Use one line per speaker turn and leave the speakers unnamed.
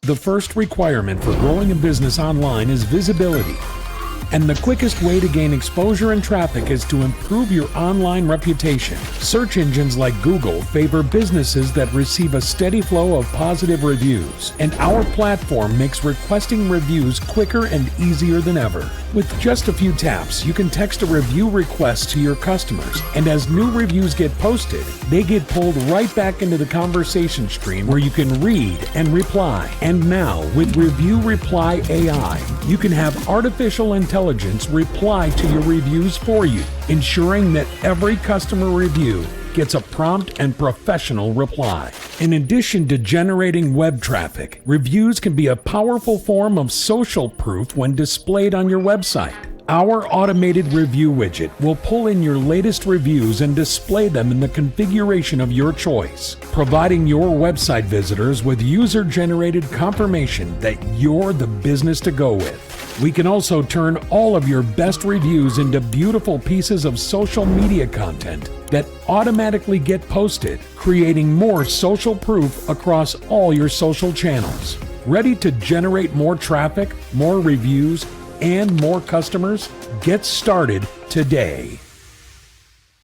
The first requirement for growing a business online is visibility. And the quickest way to gain exposure and traffic is to improve your online reputation. Search engines like Google favor businesses that receive a steady flow of positive reviews, and our platform makes requesting reviews quicker and easier than ever. With just a few taps, you can text a review request to your customers, and as new reviews get posted, they get pulled right back into the conversation stream where you can read and reply. And now, with Review Reply AI, you can have artificial intelligence reply to your reviews for you, ensuring that every customer review gets a prompt and professional reply. In addition to generating web traffic, reviews can be a powerful form of social proof when displayed on your website. Our automated review widget will pull in your latest reviews and display them in the configuration of your choice, providing your website visitors with user-generated confirmation that you're the business to go with. We can also turn all of your best reviews into beautiful pieces of social media content that automatically get posted, creating more social proof across all your social channels. Ready to generate more traffic, more reviews, and more customers? Get started today.